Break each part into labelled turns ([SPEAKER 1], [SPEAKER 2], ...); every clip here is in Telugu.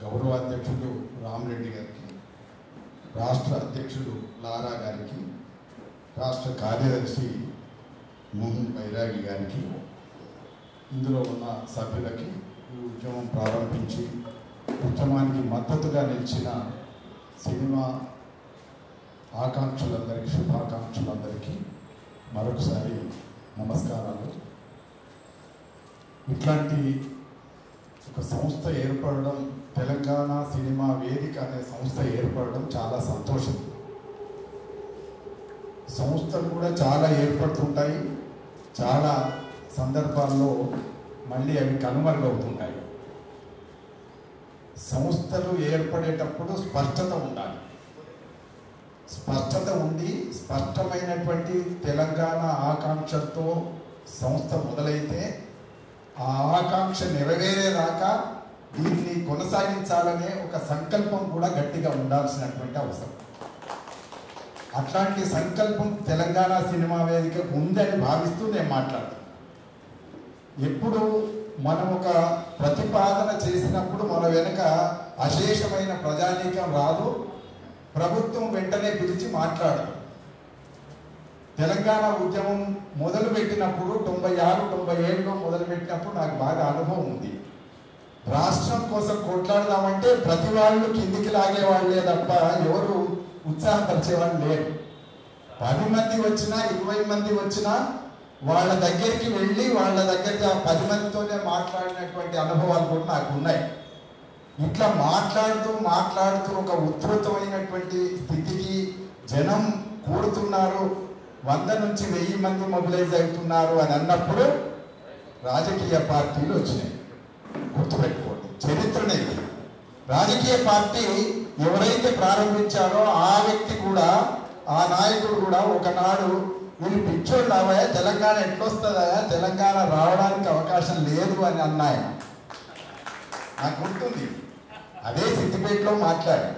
[SPEAKER 1] గౌరవ అధ్యక్షుడు రామరెడ్డి గారికి, రాష్ట్ర అధ్యక్షుడు లారా గారికి, రాష్ట్ర కార్యదర్శి మోహన్ బైరాగి గారికి, ఇందులో ఉన్న సభ్యులకి, ఈ ఉద్యమం ప్రారంభించి ఉద్యమానికి మద్దతుగా నిలిచిన సినిమా ఆకాంక్షలందరికీ, శుభాకాంక్షలందరికీ మరొకసారి నమస్కారాలు. ఇట్లాంటి ఒక సంస్థ ఏర్పడడం, తెలంగాణ సినిమా వేదిక అనే సంస్థ ఏర్పడడం చాలా సంతోషం. సంస్థలు కూడా చాలా ఏర్పడుతుంటాయి, చాలా సందర్భాల్లో మళ్ళీ అవి కనుమరుగవుతుంటాయి. సంస్థలు ఏర్పడేటప్పుడు స్పష్టత ఉండాలి. స్పష్టత ఉండి స్పష్టమైనటువంటి తెలంగాణ ఆకాంక్షతో సంస్థ మొదలైతే ఆ ఆకాంక్ష నెరవేరేదాకా దీన్ని కొనసాగించాలనే ఒక సంకల్పం కూడా గట్టిగా ఉండాల్సినటువంటి అవసరం. అట్లాంటి సంకల్పం తెలంగాణ సినిమా వేదికకు ఉందని భావిస్తూ నేను మాట్లాడుతున్నాను. ఎప్పుడు మనం ఒక ప్రతిపాదన చేసినప్పుడు మన వెనుక అశేషమైన ప్రజానీకం రాదు, ప్రభుత్వం వెంటనే పిలిచి మాట్లాడదు. తెలంగాణ ఉద్యమం మొదలుపెట్టినప్పుడు 96-97లో మొదలుపెట్టినప్పుడు నాకు బాగా అనుభవం ఉంది. రాష్ట్రం కోసం కొట్లాడదామంటే ప్రతి వాళ్ళు కిందికి లాగేవాళ్ళే తప్ప ఎవరు ఉత్సాహపరిచేవాళ్ళు లేరు. 10 మంది వచ్చినా 20 మంది వచ్చినా వాళ్ళ దగ్గరికి వెళ్ళి వాళ్ళ దగ్గర 10 మందితోనే మాట్లాడినటువంటి అనుభవాలు కూడా నాకు ఉన్నాయి. ఇట్లా మాట్లాడుతూ ఒక ఉధృతమైనటువంటి స్థితికి జనం కూడుతున్నారు, 100 నుంచి 1000 మంది మొబిలైజ్ అవుతున్నారు అని అన్నప్పుడు రాజకీయ పార్టీలు వచ్చినాయి. గుర్తుపెట్టుకోండి, చరిత్రనే. రాజకీయ పార్టీ ఎవరైతే ప్రారంభించారో ఆ వ్యక్తి కూడా, ఆ నాయకుడు కూడా ఒకనాడు వీళ్ళు పిచ్చోళ్ళు అవయా, తెలంగాణ ఎట్లొస్తుందా, తెలంగాణ రావడానికి అవకాశం లేదు అని అన్నాయన. నాకు గుర్తుంది. అదే సిద్దిపేటలో మాట్లాడారు.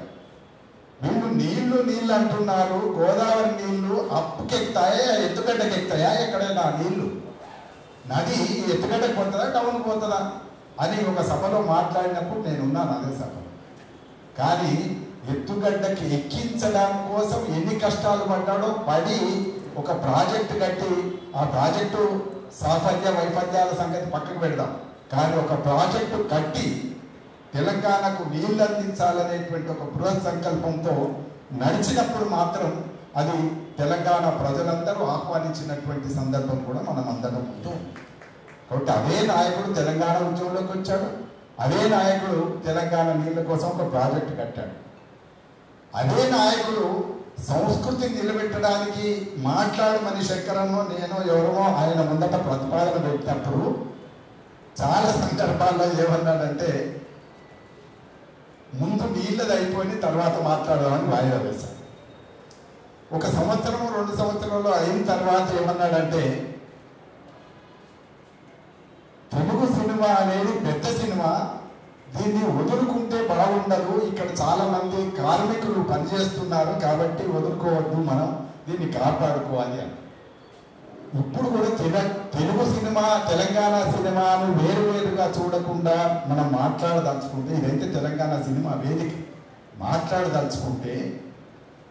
[SPEAKER 1] వీళ్ళు నీళ్లు అంటున్నారు, గోదావరి నీళ్లు అప్పుకెక్తాయా, ఎత్తుగడ్డకి ఎక్కుతాయా, ఎక్కడైనా నీళ్లు నది ఎత్తుగడ్డకు పోతుందా, టౌన్ పోతుందా అని ఒక సభలో మాట్లాడినప్పుడు నేనున్నాను అదే సభలో. కానీ ఎత్తుగడ్డకి ఎక్కించడం కోసం ఎన్ని కష్టాలు పడ్డాడో పడి ఒక ప్రాజెక్టు కట్టి, ఆ ప్రాజెక్టు వైఫల్యాల సంగతి పక్కకు పెడదాం, కానీ ఒక ప్రాజెక్టు కట్టి తెలంగాణకు నీళ్లు అందించాలనేటువంటి ఒక బృహత్ సంకల్పంతో నడిచినప్పుడు మాత్రం అది తెలంగాణ ప్రజలందరూ ఆహ్వానించినటువంటి సందర్భం కూడా మనం అందరం ఉంటూ. కాబట్టి అదే నాయకుడు తెలంగాణ ఉద్యమంలోకి వచ్చాడు, అదే నాయకుడు తెలంగాణ నీళ్ళ కోసం ఒక ప్రాజెక్టు కట్టాడు. అదే నాయకుడు సంస్కృతిని నిలబెట్టడానికి మాట్లాడమని శంకరన్నో నేను ఎవరో ఆయన ముందట ప్రతిపాదన పెట్టినప్పుడు చాలా సందర్భాల్లో ఏమన్నాడంటే, ముందు నీళ్ళది అయిపోయి తర్వాత మాట్లాడదామని వాయిదా వేశాడు. 1 సంవత్సరం 2 సంవత్సరాలు అయిన తర్వాత ఏమన్నాడంటే, తెలుగు సినిమా అనేది పెద్ద సినిమా, దీన్ని వదులుకుంటే బాగుండదు, ఇక్కడ చాలా మంది కార్మికులు పనిచేస్తున్నారు కాబట్టి వదులుకోవద్దు, మనం దీన్ని కాపాడుకోవాలి అని. ఇప్పుడు కూడా తెలుగు సినిమా, తెలంగాణ సినిమాను వేరువేరుగా చూడకుండా మనం మాట్లాడదలుచుకుంటే, ఇదైతే తెలంగాణ సినిమా వేదిక, మాట్లాడదలుచుకుంటే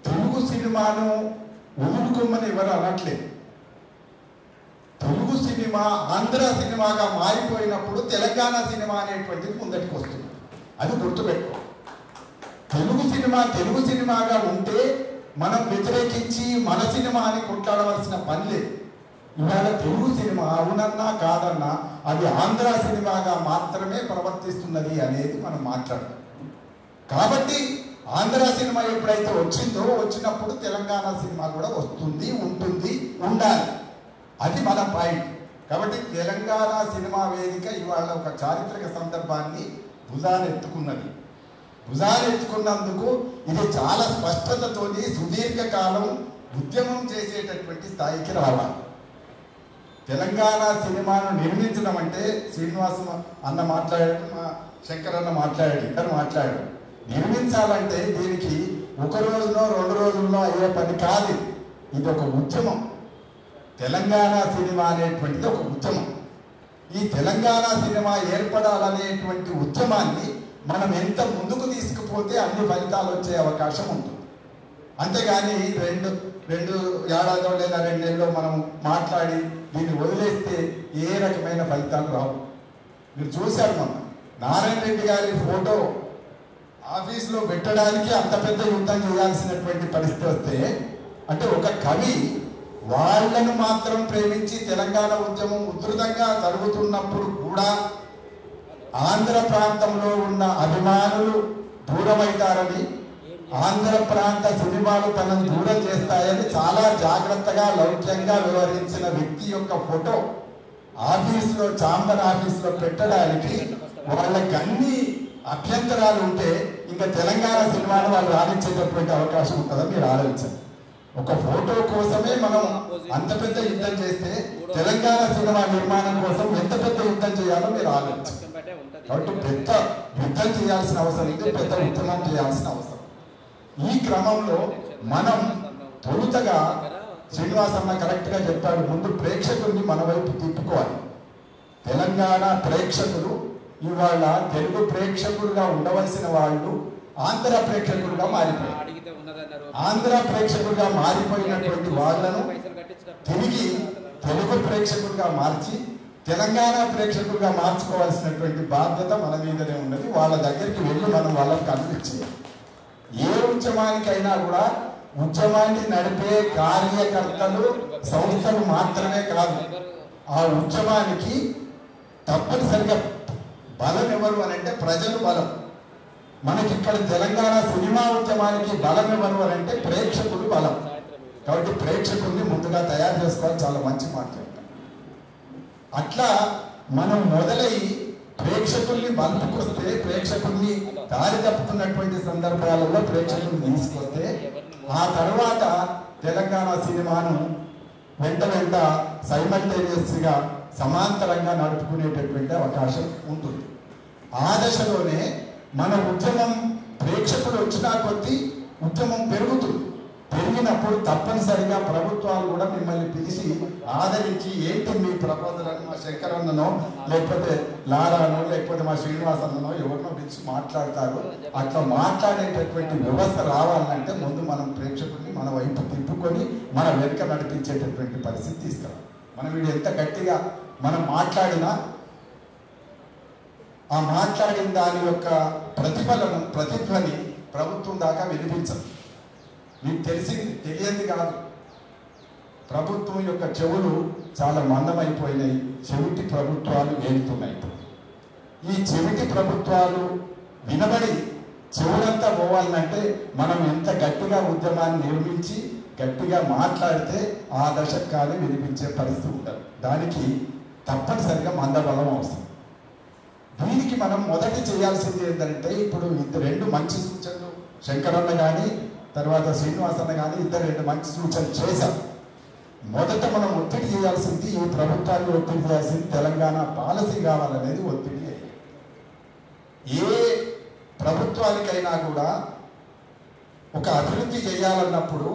[SPEAKER 1] తెలుగు సినిమాను వదులుకోమని ఎవరు అనట్లేదు. తెలుగు సినిమా ఆంధ్ర సినిమాగా మారిపోయినప్పుడు తెలంగాణ సినిమా అనేటువంటిది ముందటికి వస్తుంది. అది గుర్తుపెట్టుకో. తెలుగు సినిమాగా ఉంటే మనం వ్యతిరేకించి మన సినిమా అని కొట్లాడవలసిన పని లేదు. ఇవాళ తెలుగు సినిమా అవునన్నా కాదన్నా అది ఆంధ్ర సినిమాగా మాత్రమే ప్రవర్తిస్తున్నది అనేది మనం మాట్లాడతాం. కాబట్టి ఆంధ్ర సినిమా ఎప్పుడైతే వచ్చినప్పుడు తెలంగాణ సినిమా కూడా వస్తుంది, ఉంటుంది, ఉండాలి. అది మన పాయింట్. కాబట్టి తెలంగాణ సినిమా వేదిక ఇవాళ ఒక చారిత్రక సందర్భాన్ని భుజానెత్తుకున్నందుకు ఇది చాలా స్పష్టతతోని సుదీర్ఘకాలం ఉద్యమం చేసేటటువంటి స్థాయికి రావాలి. తెలంగాణ సినిమాను నిర్మించడం అంటే శ్రీనివాసం అన్న మాట్లాడాడు, మా శంకర్ అన్న మాట్లాడాడు, ఇద్దరు మాట్లాడాడు. నిర్మించాలంటే దీనికి 1 రోజులో 2 రోజుల్లో అయ్యే పని కాదు. ఇది ఒక ఉద్యమం. తెలంగాణ సినిమా అనేటువంటిది ఒక ఉద్యమం. ఈ తెలంగాణ సినిమా ఏర్పడాలనేటువంటి ఉద్యమాన్ని మనం ఎంత ముందుకు తీసుకుపోతే అన్ని ఫలితాలు వచ్చే అవకాశం ఉంటుంది. అంతేగాని రెండు ఏడాదో లేదా 2 నెలల్లో మనం మాట్లాడి దీన్ని వదిలేస్తే ఏ రకమైన ఫలితాలు రావు. మీరు చూశారు, మొన్న నారాయణ రెడ్డి గారి ఫోటో ఆఫీస్లో పెట్టడానికి అంత పెద్ద యుద్ధం చేయాల్సినటువంటి పరిస్థితి వస్తే, అంటే ఒక కవి వాళ్ళను మాత్రం ప్రేమించి తెలంగాణ ఉద్యమం ఉధృతంగా జరుగుతున్నప్పుడు కూడా ఆంధ్ర ప్రాంతంలో ఉన్న అభిమానులు దూరమవుతారని, ఆంధ్ర ప్రాంత సినిమాలు తనను దూరం చేస్తాయని చాలా జాగ్రత్తగా లౌక్యంగా వివరించిన వ్యక్తి యొక్క ఫోటో ఆఫీసులో, ఛాంబర్ ఆఫీసులో పెట్టడానికి వాళ్ళకి అన్ని అభ్యంతరాలు ఉంటే ఇంకా తెలంగాణ సినిమాను వాళ్ళు రాణించేటటువంటి అవకాశం ఉంటుందని మీరు ఆలోచించండి. ఒక ఫోటో కోసమే మనం అంత పెద్ద యుద్ధం చేస్తే తెలంగాణ సినిమా నిర్మాణం కోసం ఎంత పెద్ద యుద్ధం చేయాలో మీరు ఆలోచించండి. కాబట్టి పెద్ద యుద్ధం చేయాల్సిన అవసరం ఉంది, పెద్ద ఉద్యమం చేయాల్సిన అవసరం. ఈ క్రమంలో మనం తొలుతగా శ్రీనివాసన్న కరెక్ట్గా చెప్పాడు, ముందు ప్రేక్షకుల్ని మన వైపు తిప్పుకోవాలి. తెలంగాణ ప్రేక్షకులు ఇవాళ తెలుగు ప్రేక్షకులుగా ఉండవలసిన వాళ్ళు ఆంధ్ర ప్రేక్షకులుగా మారిపోయారు. ఆంధ్ర ప్రేక్షకులుగా మారిపోయినటువంటి వాళ్ళను తిరిగి తెలుగు ప్రేక్షకులుగా మార్చి తెలంగాణ ప్రేక్షకులుగా మార్చుకోవాల్సినటువంటి బాధ్యత మన మీదనే ఉన్నది. వాళ్ళ దగ్గరికి వెళ్ళి మనం వాళ్ళకి కనిపించేయాలి. ఏ ఉద్యమానికైనా కూడా ఉద్యమాన్ని నడిపే కార్యకర్తలు, సంస్థలు మాత్రమే కాదు, ఆ ఉద్యమానికి తప్పనిసరిగా బలం ఎవరు అని అంటే ప్రజలు బలం. మనకి ఇక్కడ తెలంగాణ సినిమా ఉద్యమానికి బలం ఎవరు అని అంటే ప్రేక్షకులు బలం. కాబట్టి ప్రేక్షకుల్ని ముందుగా తయారు చేసుకోవాలి. చాలా మంచి మాట చెప్పారు. అట్లా మనం మొదలై ప్రేక్షకుల్ని బలుపుకొస్తే, ప్రేక్షకుల్ని దారి తప్పుతున్నటువంటి సందర్భాలలో ప్రేక్షకుల్ని తీసుకొస్తే ఆ తర్వాత తెలంగాణ సినిమాను వెంట సైమల్టేనియస్గా సమాంతరంగా నడుపుకునేటటువంటి అవకాశం ఉంటుంది. ఆ దశలోనే మన ఉద్యమం ప్రేక్షకులు వచ్చినా కొద్దీ ఉద్యమం పెరుగుతుంది. పెరిగినప్పుడు తప్పనిసరిగా ప్రభుత్వాలు కూడా మిమ్మల్ని పిలిచి ఆదరించి ఏంటి మీ ప్రపోజల్ అని మా శంకరన్ననో లేకపోతే లారానో లేకపోతే మా శ్రీనివాసన్ననో ఎవరినో పిలిచి మాట్లాడతారు. అట్లా మాట్లాడేటటువంటి వ్యవస్థ రావాలంటే ముందు మనం ప్రేక్షకుల్ని మన వైపు తిప్పుకొని మన వెనుక నడిపించేటటువంటి పరిస్థితి తీసుకురావాలి. మనం వీడు ఎంత గట్టిగా మనం మాట్లాడినా ఆ మాట్లాడిన దాని యొక్క ప్రతిధ్వని ప్రభుత్వం దాకా వినిపించదు. మీకు తెలియంది కాదు, ప్రభుత్వం యొక్క చెవులు చాలా మందమైపోయినాయి. చెవిటి ప్రభుత్వాలు ఏలుతున్నాయి. ఈ చెవిటి ప్రభుత్వాలు వినబడి చెవులంతా పోవాలంటే మనం ఎంత గట్టిగా ఉద్యమాన్ని నిర్మించి గట్టిగా మాట్లాడితే ఆ దశకు కానీ వినిపించే పరిస్థితి ఉండదు. దానికి తప్పనిసరిగా మందబలం అవసరం. దీనికి మనం మొదటి చేయాల్సింది ఏంటంటే, ఇప్పుడు 2 మంచి సూచనలు శంకరన్న కానీ తర్వాత శ్రీనివాసన్న కానీ 2 మంచి సూచనలు చేశారు. మొదట మనం ఒత్తిడి చేయాల్సింది, ఈ ప్రభుత్వాన్ని ఒత్తిడి చేయాల్సింది తెలంగాణ పాలసీ కావాలనేది ఒత్తిడి. ఏ ప్రభుత్వానికైనా కూడా ఒక అభివృద్ధి చేయాలన్నప్పుడు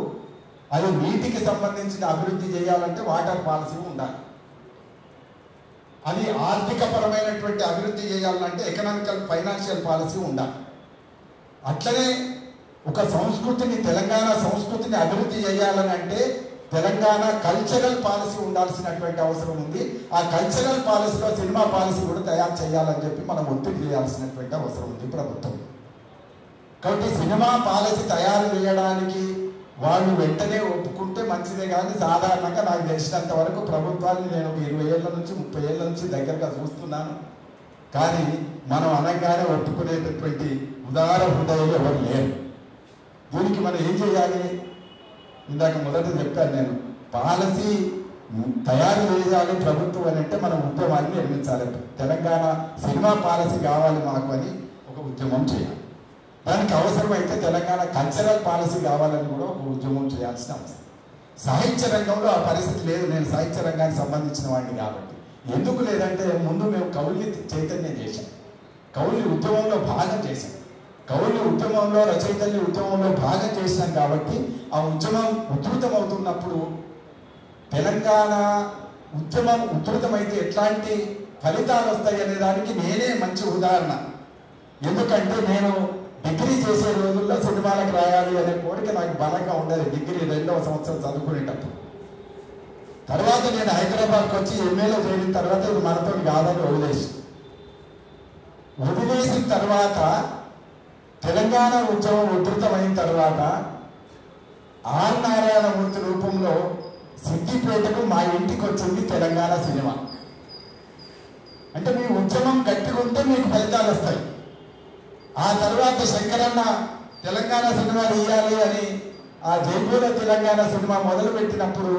[SPEAKER 1] అది నీటికి సంబంధించిన అభివృద్ధి చేయాలంటే వాటర్ పాలసీ ఉండాలి. అది ఆర్థికపరమైనటువంటి అభివృద్ధి చేయాలంటే ఎకనామికల్ ఫైనాన్షియల్ పాలసీ ఉండాలి. అట్లనే ఒక సంస్కృతిని, తెలంగాణ సంస్కృతిని అభివృద్ధి చేయాలని అంటే తెలంగాణ కల్చరల్ పాలసీ ఉండాల్సినటువంటి అవసరం ఉంది. ఆ కల్చరల్ పాలసీలో సినిమా పాలసీ కూడా తయారు చేయాలని చెప్పి మనం ఒత్తిడి చేయాల్సినటువంటి అవసరం ఉంది ప్రభుత్వం. కాబట్టి సినిమా పాలసీ తయారు చేయడానికి వాళ్ళు వెంటనే ఒప్పుకుంటే మంచిదే. కానీ సాధారణంగా నాకు తెలిసినంత వరకు ప్రభుత్వాన్ని నేను 20 ఏళ్ళ నుంచి 30 ఏళ్ళ నుంచి దగ్గరగా చూస్తున్నాను. కానీ మనం అనగానే ఒప్పుకునేటటువంటి ఉదార హృదయాలు ఎవరు లేరు. దీనికి మనం ఏం చేయాలి? ఇందాక మొదట చెప్పాను నేను, పాలసీ తయారు చేయాలి ప్రభుత్వం అని అంటే మనం ఉద్యమాన్ని నిర్మించాలి. తెలంగాణ సినిమా పాలసీ కావాలి మాకు అని ఒక ఉద్యమం చేయాలి. దానికి అవసరమైతే తెలంగాణ కల్చరల్ పాలసీ కావాలని కూడా ఒక ఉద్యమం చేయాల్సిన అవసరం. సాహిత్య రంగంలో ఆ పరిస్థితి లేదు. నేను సాహిత్య రంగానికి సంబంధించిన వాడిని కాబట్టి. ఎందుకు లేదంటే, ముందు మేము కవుల్ని చైతన్యం చేశాం, కవుల్ని ఉద్యమంలో భాగం చేశాం, కవుల్ని ఉద్యమంలో, రచయితల్ని ఉద్యమంలో భాగం చేసినాం. కాబట్టి ఆ ఉద్యమం ఉధృతమవుతున్నప్పుడు తెలంగాణ ఉద్యమం ఉధృతమైతే ఎట్లాంటి ఫలితాలు వస్తాయి అనే దానికి నేనే మంచి ఉదాహరణ. ఎందుకంటే నేను డిగ్రీ చేసే రోజుల్లో సినిమాలకు రాయాలి అనే కోరిక నాకు బలంగా ఉండేది. డిగ్రీ 2వ సంవత్సరం చదువుకునేటప్పుడు. తర్వాత నేను హైదరాబాద్కి వచ్చి ఎంఏలో చేరిన తర్వాత ఇది మనతో కాదని వదిలేసిన తర్వాత తెలంగాణ ఉద్యమం ఉధృతమైన తర్వాత ఆర్ నారాయణమూర్తి రూపంలో సిద్దిపేటకు మా ఇంటికి వచ్చింది తెలంగాణ సినిమా. అంటే మీ ఉద్యమం గట్టిగా ఉంటే మీకు ఫలితాలు వస్తాయి. ఆ తర్వాత శంకరన్న తెలంగాణ సినిమా తీయాలి అని ఆ జైపూర తెలంగాణ సినిమా మొదలు పెట్టినప్పుడు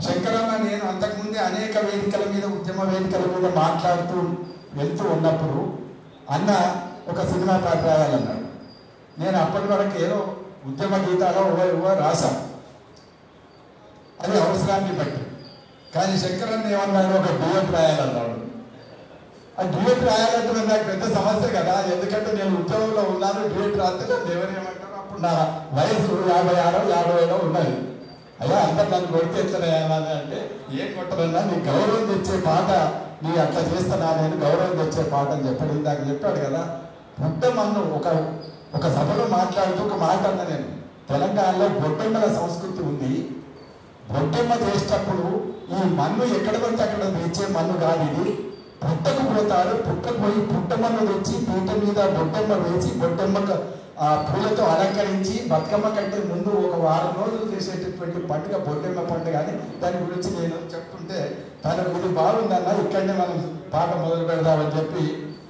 [SPEAKER 1] శంకరన్న నేను అంతకుముందే అనేక వేదికల మీద ఉద్యమ వేదికల మీద మాట్లాడుతూ వెళ్తూ ఉన్నప్పుడు అన్న ఒక సినిమా పాట రాయాలన్నాడు. నేను అప్పటి వరకు ఏదో ఉద్యమ గీతాలో రాశాను, అది అవసరాన్ని బట్టి. కానీ శంకరన్న ఏమన్నాడు, ఒక డ్యూయట్ రాయాలన్నాడు. ఆ డ్యూయట్ రాయాలంటే నాకు పెద్ద సమస్య కదా, ఎందుకంటే నేను ఉద్యోగంలో ఉన్నాను. డ్యూయట్ రాస్తే నన్ను ఎవరేమంటారు, అప్పుడు నా వయసు 56, 57 ఉన్నది. అయ్యా అందరు నన్ను కొడితే ఎట్లా రాయాలని అంటే, ఏం కొట్టదన్నా నీ గౌరవం తెచ్చే పాట, నీ అట్లా చేస్తున్నా నేను గౌరవం తెచ్చే పాట అని చెప్పాడు. ఇందాక చెప్పాడు కదా, బొడ్డమ్మను ఒక సభలో మాట్లాడుతూ ఒక మాట అన్నా నేను, తెలంగాణలో బొడ్డమ్మల సంస్కృతి ఉంది. బొడ్డమ్మ చేసేటప్పుడు ఈ మన్ను ఎక్కడ పడితే అక్కడ తెచ్చే మన్ను కాదు, ఇది పుట్టకు పోతారు. పుట్టకు పోయి పుట్టమ్మను తెచ్చి పీట మీద బొడ్డమ్మ వేసి బొడ్డమ్మకు ఆ పూలతో అలంకరించి బతుకమ్మ కంటే ముందు ఒక వారం రోజులు చేసేటటువంటి పండుగ బొడ్డమ్మ పండుగ అని దాని గురించి నేను చెప్తుంటే తనకు ఇది బాగుందన్న, ఇక్కడనే మనం పాట మొదలు పెడదామని చెప్పి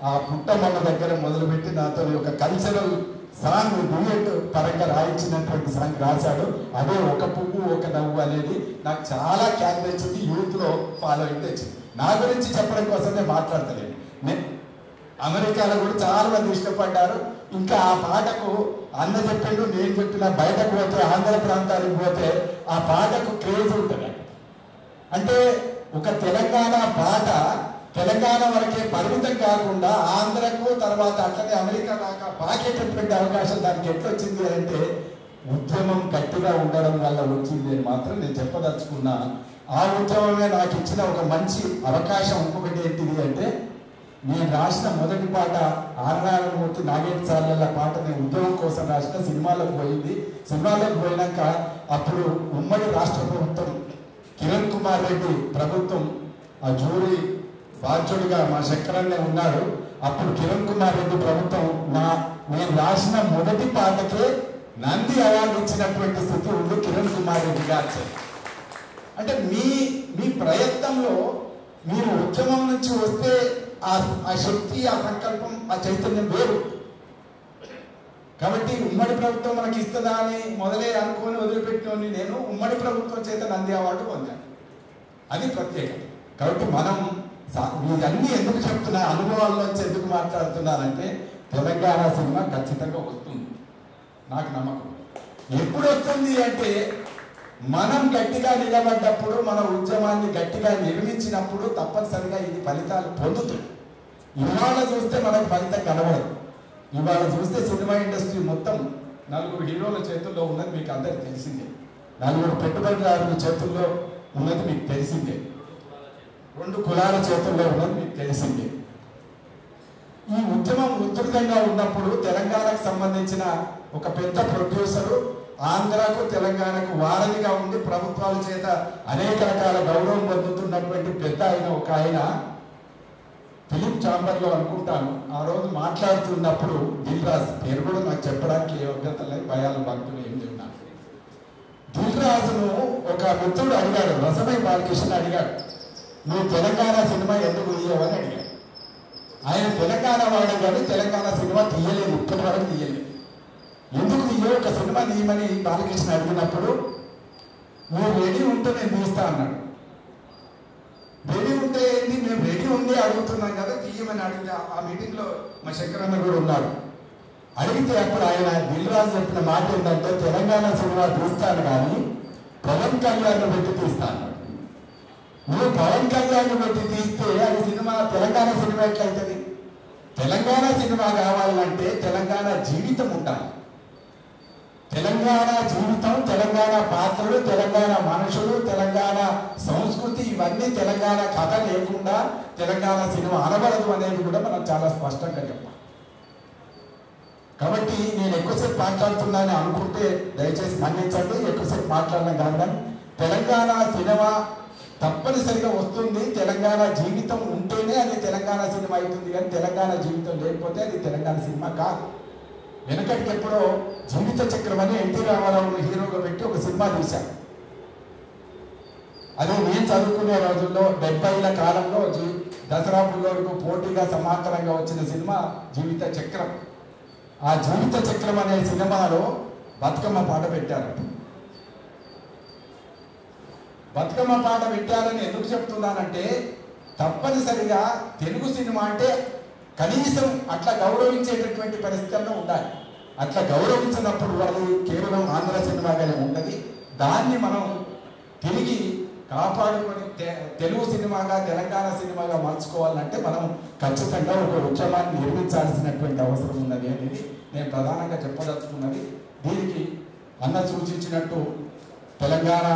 [SPEAKER 1] ఆ పుట్టమ్మన్న దగ్గర మొదలుపెట్టి నాతో ఒక కల్చరల్ సాంగ్ డ్యూయట్ పరంగా రాయించినటువంటి సాంగ్ రాశాడు. అదే ఒక పువ్వు ఒక నవ్వు అనేది నాకు చాలా క్యాన్ తెచ్చింది, యూత్లో ఫాలోయింగ్ తెచ్చింది. నా గురించి చెప్పడం కోసమే మాట్లాడతలేను. నేను అమెరికాలో కూడా చాలా మంది ఇష్టపడ్డారు. ఇంకా ఆ పాటకు అన్న చెప్పిండు, నేను చెప్పిన బయటకు పోతే ఆంధ్ర ప్రాంతానికి పోతే ఆ పాటకు క్రేజ్ ఉంటుంది. అంటే ఒక తెలంగాణ పాట తెలంగాణ వరకే పరిమితం కాకుండా ఆంధ్రకు తర్వాత అట్లనే అమెరికా దాకా పాకేటటువంటి అవకాశం దానికి ఎట్లొచ్చింది అంటే ఉద్యమం గట్టిగా ఉండడం వల్ల వచ్చింది అని మాత్రం నేను చెప్పదలుచుకున్నా. ఆ ఉద్యమమే నాకు ఇచ్చిన ఒక మంచి అవకాశం. ఇంకొకటి ఏంటిది అంటే, నేను రాసిన మొదటి పాట ఆర్నారాయణమూర్తి నాగేటి సార్ల పాట నేను ఉద్యమం కోసం రాసిన, సినిమాలకు పోయింది. సినిమాలకు పోయినాక అప్పుడు ఉమ్మడి రాష్ట్ర ప్రభుత్వం కిరణ్ కుమార్ రెడ్డి ప్రభుత్వం ఆ జూరీ బాధ్యుడిగా మా శంకరన్నే ఉన్నాడు. అప్పుడు కిరణ్ కుమార్ రెడ్డి ప్రభుత్వం నేను రాసిన మొదటి పాటకే నంది అవార్డు ఇచ్చినటువంటి స్థితి ఉంది కిరణ్ కుమార్ రెడ్డి గారు. అంటే మీ ప్రయత్నంలో మీరు ఉద్యమం నుంచి వస్తే ఆ శక్తి, ఆ సంకల్పం, ఆ చైతన్యం వేరు. కాబట్టి ఉమ్మడి ప్రభుత్వం మనకి ఇస్తుందా అని మొదలే అనుకొని వదిలిపెట్టుకొని నేను ఉమ్మడి ప్రభుత్వం చేత నంది అవార్డు పొందాను. అది ప్రత్యేకత. కాబట్టి మనం ఇవన్నీ ఎందుకు చెప్తున్నా, అనుభవాల్లోంచి ఎందుకు మాట్లాడుతున్నానంటే తెలంగాణ సినిమా ఖచ్చితంగా వస్తుంది, నాకు నమ్మకం. ఎప్పుడు వస్తుంది అంటే మనం గట్టిగా నిలబడ్డప్పుడు, మన ఉద్యమాన్ని గట్టిగా నిర్మించినప్పుడు తప్పనిసరిగా ఇది ఫలితాలు పొందుతుంది. ఇవాళ చూస్తే మనకు ఫలితం కనబడదు. ఇవాళ చూస్తే సినిమా ఇండస్ట్రీ మొత్తం 4 హీరోల చేతుల్లో ఉన్నది మీకు అందరికి తెలిసిందే, 4 పెట్టుబడిదారుల చేతుల్లో ఉన్నది మీకు తెలిసిందే, 2 కులాల చేతుల్లో ఉన్నది మీకు తెలిసిందే. ఈ ఉద్యమం ఉధృతంగా ఉన్నప్పుడు తెలంగాణకు సంబంధించిన ఒక పెద్ద ప్రొడ్యూసరు ఆంధ్రకు తెలంగాణకు వారధిగా ఉండి ప్రభుత్వాల చేత అనేక రకాల గౌరవం పొందుతున్నటువంటి పెద్ద ఒక ఆయన ఫిలిం ఛాంబర్లో అనుకుంటాను ఆ రోజు మాట్లాడుతున్నప్పుడు, దిల్ రాజు పేరు కూడా నాకు చెప్పడానికి ఏ యోగ్యత లేదు, భయాలు భక్తులు ఏం చెప్పినాను. దిల్ రాజును ఒక మిత్రుడు అడిగాడు, రసమై బాలకృష్ణ అడిగాడు, నువ్వు తెలంగాణ సినిమా ఎందుకు తీయవని అడిగాడు. ఆయన తెలంగాణ వాడే కానీ తెలంగాణ సినిమా తీయలేదు, ఇప్పటి వరకు తీయలేదు. ఎందుకు తీయో ఒక సినిమా తీయమని బాలకృష్ణ అడిగినప్పుడు, నువ్వు రెడీ ఉంటే నేను తీస్తా అన్నాడు. రెడీ ఉంటే ఏంటి, మేము రెడీ ఉండి అడుగుతున్నాం కదా తీయమని అడిగితే ఆ మీటింగ్లో మా శంకరన్న కూడా ఉన్నాడు. అడిగితే అప్పుడు ఆయన దిల్ రాజు చెప్పిన మాట ఏంటంటే, తెలంగాణ సినిమా తీస్తాను కానీ పవన్ కళ్యాణ్ పెట్టి తీస్తాను. నువ్వు పవన్ కళ్యాణ్ పెట్టి తీస్తే అది సినిమా తెలంగాణ సినిమా ఎట్లయితుంది? తెలంగాణ సినిమా కావాలంటే తెలంగాణ జీవితం ఉండాలి. తెలంగాణ జీవితం, తెలంగాణ పాత్రలు, తెలంగాణ మనుషులు, తెలంగాణ సంస్కృతి, ఇవన్నీ తెలంగాణ కథ లేకుండా తెలంగాణ సినిమా అనబడదు అనేది కూడా మనం చాలా స్పష్టంగా చెప్పాలి. కాబట్టి నేను ఎక్కువసేపు మాట్లాడుతున్నానని అనుకుంటే దయచేసి మన్నించండి. ఎక్కువసేపు మాట్లాడడం కాదు, కానీ తెలంగాణ సినిమా తప్పనిసరిగా వస్తుంది. తెలంగాణ జీవితం ఉంటేనే అది తెలంగాణ సినిమా అవుతుంది, కానీ తెలంగాణ జీవితం లేకపోతే అది తెలంగాణ సినిమా కాదు. వెనకటికి ఎప్పుడో జీవిత చక్రం అని ఎన్టీ రామారావుని హీరోగా పెట్టి ఒక సినిమా తీశాను. అదే నేను చదువుకునే రోజుల్లో 70ల కాలంలో దసరా బుల్లోడుకు పోటీగా సమాంతరంగా వచ్చిన సినిమా జీవిత చక్రం. ఆ జీవిత చక్రం అనే సినిమాలో బతుకమ్మ పాట పెట్టారు. బతుకమ్మ పాట పెట్టారని ఎందుకు చెప్తున్నానంటే, తప్పనిసరిగా తెలుగు సినిమా అంటే కనీసం అట్లా గౌరవించేటటువంటి పరిస్థితుల్లో ఉండాలి. అట్లా గౌరవించినప్పుడు అది కేవలం ఆంధ్ర సినిమాగానే ఉంటుంది. దాన్ని మనం తిరిగి కాపాడుకొని తెలుగు సినిమాగా తెలంగాణ సినిమాగా మార్చుకోవాలంటే మనం ఖచ్చితంగా ఒక ఉద్యమాన్ని నిర్మించాల్సినటువంటి అవసరం ఉన్నది అనేది నేను ప్రధానంగా చెప్పదలుచుకున్నది. దీనికి అన్న సూచించినట్టు తెలంగాణ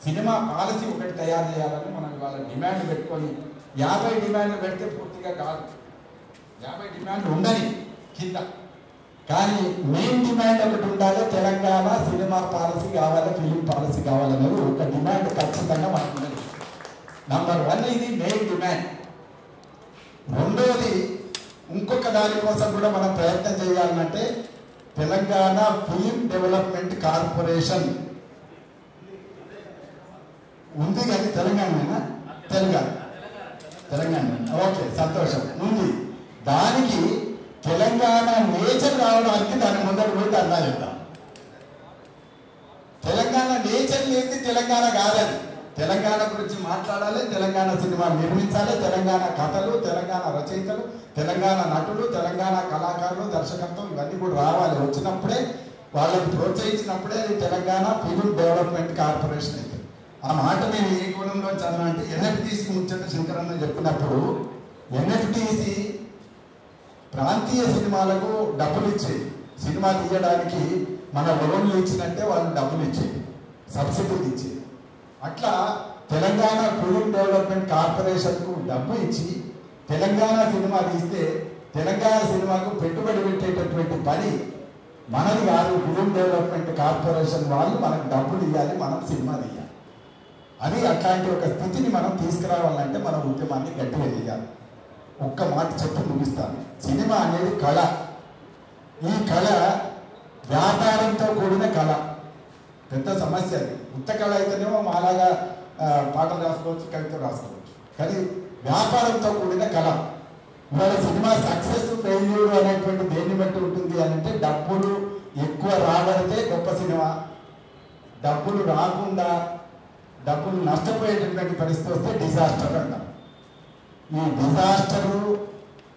[SPEAKER 1] సినిమా పాలసీ ఒకటి తయారు చేయాలని మనం ఇవాళ డిమాండ్ పెట్టుకొని 50 డిమాండ్లు పెడితే పూర్తిగా కాదు. 50 డిమాండ్లు ఉండని కింద, కానీ మెయిన్ డిమాండ్ ఒకటి ఉండాలి. తెలంగాణ సినిమా పాలసీ కావాలి, ఫిలిం పాలసీ కావాలనేది ఒక డిమాండ్ ఖచ్చితంగా మనకు ఉన్నది. నంబర్ 1 ఇది మెయిన్ డిమాండ్. రెండోది, ఇంకొక దాని కోసం కూడా మనం ప్రయత్నం చేయాలంటే తెలంగాణ ఫిలిం డెవలప్మెంట్ కార్పొరేషన్ ఉంది, కానీ తెలంగాణ ఓకే, సంతోషం ఉంది. దానికి తెలంగాణ నేచర్ రావడానికి దాని ముందర పోయి ధర్నా చేద్దాం. తెలంగాణ నేచర్ లేని తెలంగాణ కాదని, తెలంగాణ గురించి మాట్లాడాలి, తెలంగాణ సినిమా నిర్మించాలి, తెలంగాణ కథలు, తెలంగాణ రచయితలు, తెలంగాణ నటులు, తెలంగాణ కళాకారులు, దర్శకత్వం ఇవన్నీ కూడా రావాలి. వచ్చినప్పుడే వాళ్ళని ప్రోత్సహించినప్పుడే అది తెలంగాణ ఫిలిం డెవలప్మెంట్ కార్పొరేషన్ అయితే. ఆ మాట నేను ఏ కోణంలో చదివా అంటే, ఎన్ఎఫ్టీసీ ముచ్చట శంకరన్న చెప్పినప్పుడు ఎన్ఎఫ్టీసీ ప్రాంతీయ సినిమాలకు డబ్బులు ఇచ్చేది. సినిమా తీయడానికి మన లోన్లు ఇచ్చినట్టే వాళ్ళు డబ్బులు ఇచ్చేది, సబ్సిడీలు ఇచ్చేది. అట్లా తెలంగాణ ఫిలిం డెవలప్మెంట్ కార్పొరేషన్కు డబ్బు ఇచ్చి తెలంగాణ సినిమా తీస్తే తెలంగాణ సినిమాకు పెట్టుబడి పెట్టేటటువంటి పని మనది కాదు. ఫిలిం డెవలప్మెంట్ కార్పొరేషన్ వాళ్ళు మనకు డబ్బులు ఇవ్వాలి, మనం సినిమా తీయాలి. అది అట్లాంటి ఒక స్థితిని మనం తీసుకురావాలంటే మన ఉద్యమాన్ని గట్టిగా చేయాలి. ఒక్క మాట చెప్పి ముగిస్తాను. సినిమా అనేది కళ. ఈ కళ వ్యాపారంతో కూడిన కళ. పెద్ద సమస్య అది. ఉత్త కళ అయితేనేమో మాలాగా పాటలు రాసుకోవచ్చు, కవితలు రాసుకోవచ్చు, కానీ వ్యాపారంతో కూడిన కళ. ఇవాళ సినిమా సక్సెస్ ఫెయిల్యూర్ అనేటువంటి దేన్ని బట్టి ఉంటుంది అని అంటే, డబ్బులు ఎక్కువ రాబడితే గొప్ప సినిమా, డబ్బులు రాకుండా డబ్బులు నష్టపోయేటటువంటి పరిస్థితి వస్తే డిజాస్టర్ అంటాం. ఈ డిజాస్టరు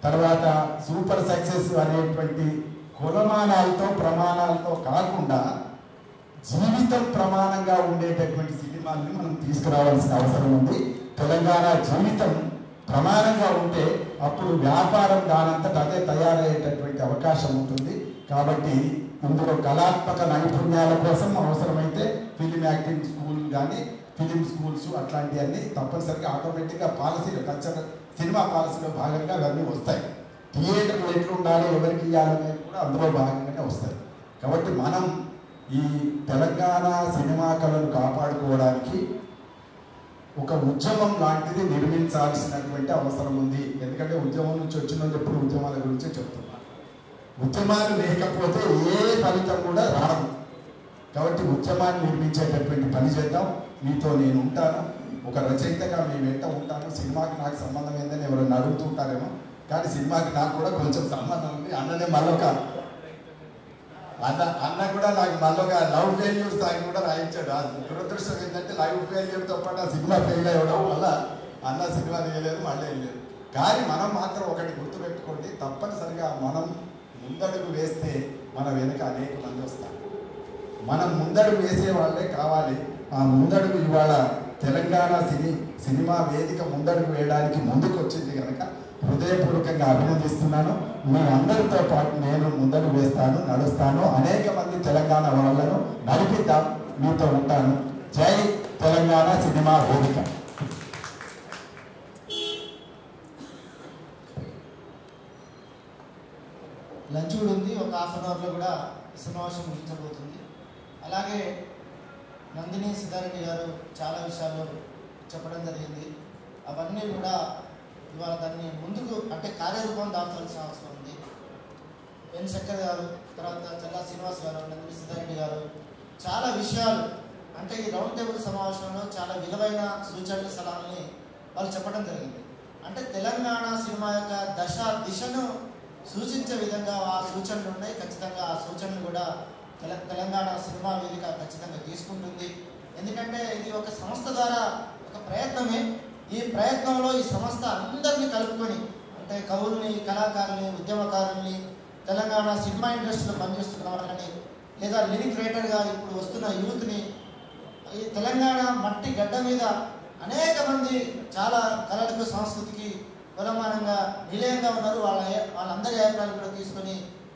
[SPEAKER 1] తర్వాత సూపర్ సక్సెస్ అనేటువంటి కులమానాలతో ప్రమాణాలతో కాకుండా జీవితం ప్రమాణంగా ఉండేటటువంటి సినిమాల్ని మనం తీసుకురావాల్సిన అవసరం ఉంది. తెలంగాణ జీవితం ప్రమాణంగా ఉంటే అప్పుడు వ్యాపారం దానంతట అదే తయారయ్యేటటువంటి అవకాశం ఉంటుంది. కాబట్టి ఇందులో కళాత్మక నైపుణ్యాల కోసం అవసరమైతే ఫిలిం యాక్టింగ్ స్కూల్ కానీ ఫిలిం స్కూల్స్ అట్లాంటివన్నీ తప్పనిసరిగా ఆటోమేటిక్గా పాలసీలో కల్చరల్ సినిమా పాలసీలో భాగంగా అవన్నీ వస్తాయి. థియేటర్లు ఎట్లు ఉండాలి, ఎవరికి ఇవ్వాలనేది కూడా అందులో భాగంగానే వస్తాయి. కాబట్టి మనం ఈ తెలంగాణ సినిమా కళను కాపాడుకోవడానికి ఒక ఉద్యమం లాంటిది నిర్మించాల్సినటువంటి అవసరం ఉంది. ఎందుకంటే ఉద్యమం నుంచి వచ్చిన ఎప్పుడు ఉద్యమాల గురించే చెప్తున్నారు. ఉద్యమాలు లేకపోతే ఏ ఫలితం కూడా రాదు. కాబట్టి ఉద్యమాన్ని నిర్మించేటటువంటి పని చేద్దాం. మీతో నేను ఉంటాను, ఒక రచయితగా మీ వెంట ఉంటాను. సినిమాకి నాకు సంబంధం ఏందని ఎవరైనా అడుగుతుంటారేమో, కానీ సినిమాకి నాకు కూడా కొంచెం సంబంధం ఉంది. అన్ననే మళ్ళొక అన్న కూడా నాకు మళ్ళొక లవ్ ఫెయిల్యూర్స్ ఆయన కూడా రాయించాడు. ఆ దురదృష్టం ఏంటంటే లవ్ ఫెయిల్యూర్తో పాటు ఆ సినిమా ఫెయిల్ అవ్వడం వల్ల అన్న సినిమా తీయలేదు, మళ్ళీ వేయలేదు. కానీ మనం మాత్రం ఒకటి గుర్తుపెట్టుకోండి, తప్పనిసరిగా మనం ముందడుగు వేస్తే మన వెనుక అనేక మంది వస్తారు. మనం ముందడుగు వేసే వాళ్ళే కావాలి. ఆ ముందడుగు ఇవాళ తెలంగాణ సినిమా వేదిక ముందడుగు వేయడానికి ముందుకు వచ్చింది కనుక హృదయపూర్వకంగా అభినందిస్తున్నాను. మీ అందరితో పాటు నేను ముందడుగు వేస్తాను, నడుస్తాను. అనేక మంది తెలంగాణ వాళ్ళను నడిపిద్దాం, మీతో ఉంటాను. జై తెలంగాణ సినిమా వేదిక.
[SPEAKER 2] లంచ్ కూడా ఉంది. ఒక హాఫ్ అన్ అవర్లో కూడా సమావేశం ముగించబోతుంది. అలాగే నందిని సిద్ధారెడ్డి గారు చాలా విషయాలు చెప్పడం జరిగింది. అవన్నీ కూడా ఇవాళ దాన్ని ముందుకు అంటే కార్యరూపం దాల్చాల్సిన అవసరం ఉంది. ఎన్ శంకర్ గారు, తర్వాత చల్లా శ్రీనివాస్ గారు, నందిని సిద్ధారెడ్డి గారు చాలా విషయాలు అంటే ఈ రౌండ్ టేబుల్ సమావేశంలో చాలా విలువైన సూచనలు సలహాలని వాళ్ళు చెప్పడం జరిగింది. అంటే తెలంగాణ సినిమా యొక్క దిశను సూచించే విధంగా ఆ సూచనలు ఉన్నాయి. ఖచ్చితంగా ఆ సూచనలు కూడా తెలంగాణ సినిమా వేదిక ఖచ్చితంగా తీసుకుంటుంది. ఎందుకంటే ఇది ఒక సంస్థ ద్వారా ఒక ప్రయత్నమే. ఈ ప్రయత్నంలో ఈ సంస్థ అందరినీ కలుపుకొని అంటే కవుల్ని, కళాకారుల్ని, ఉద్యమకారుల్ని, తెలంగాణ సినిమా ఇండస్ట్రీలో పనిచేస్తున్న వాళ్ళని, లేదా లిరిక్ రైటర్గా ఇప్పుడు వస్తున్న యూత్ని, ఈ తెలంగాణ మట్టి గడ్డ మీద అనేక మంది చాలా కళలకు, సంస్కృతికి కులమానంగా నిలయంగా ఉన్నారు. వాళ్ళందరి అభిప్రాయాలు కూడా తీసుకొని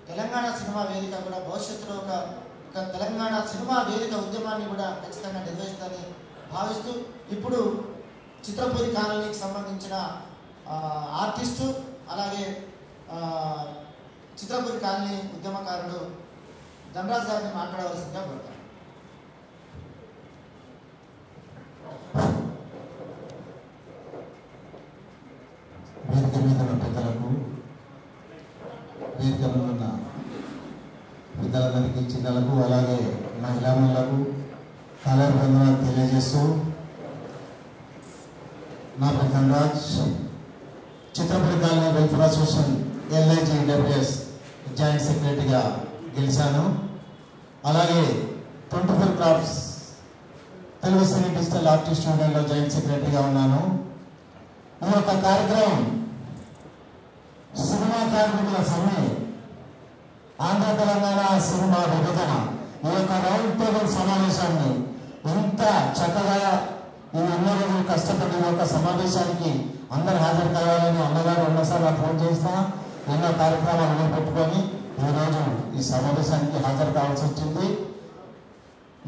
[SPEAKER 2] తెలంగాణ సినిమా వేదిక కూడా భవిష్యత్తులో ఒక తెలంగాణ సినిమా వేదిక ఉద్యమాన్ని కూడా ఖచ్చితంగా నిర్వహిస్తుందని భావిస్తూ ఇప్పుడు చిత్రపూరి కాలనీకి సంబంధించిన ఆర్టిస్టు అలాగే చిత్రపూరి కాలనీ ఉద్యమకారుడు ధనరాజ్ గారిని మాట్లాడవలసిందిగా కోరుతాను.
[SPEAKER 3] వేదిక మీద ఉన్న పెద్దలకు, వేదిక మీద ఉన్న పెద్దలందరికీ, చిన్నలకు, అలాగే మహిళలకు కలర్ బంధువులకు తెలియజేస్తూ, నా పేరు Dhanraj, Chitrapuri colony welfare association LIGWS joint సెక్రటరీగా గెలిచాను. అలాగే 24 క్రాఫ్ట్స్ తెలుగు సినీ డిజిటల్ ఆర్టిస్ట్ యూనియన్లో జాయింట్ సెక్రటరీగా ఉన్నాను. ఈ యొక్క కార్యక్రమం సినిమా కార్మికుల సమ్మె, ఆంధ్ర తెలంగాణ సినిమా విభజన, ఈ యొక్క రౌండ్ టేబుల్ సమావేశాన్ని ఇంత చక్కగా ఈ ఎన్నో రోజులు కష్టపడి ఈ యొక్క సమావేశానికి అందరు హాజరు కావాలని అన్నగారు ఎన్నోసార్లు ఫోన్ చేసినా ఎన్నో కార్యక్రమాలు పెట్టుకొని ఈరోజు ఈ సమావేశానికి హాజరు కావాల్సి వచ్చింది.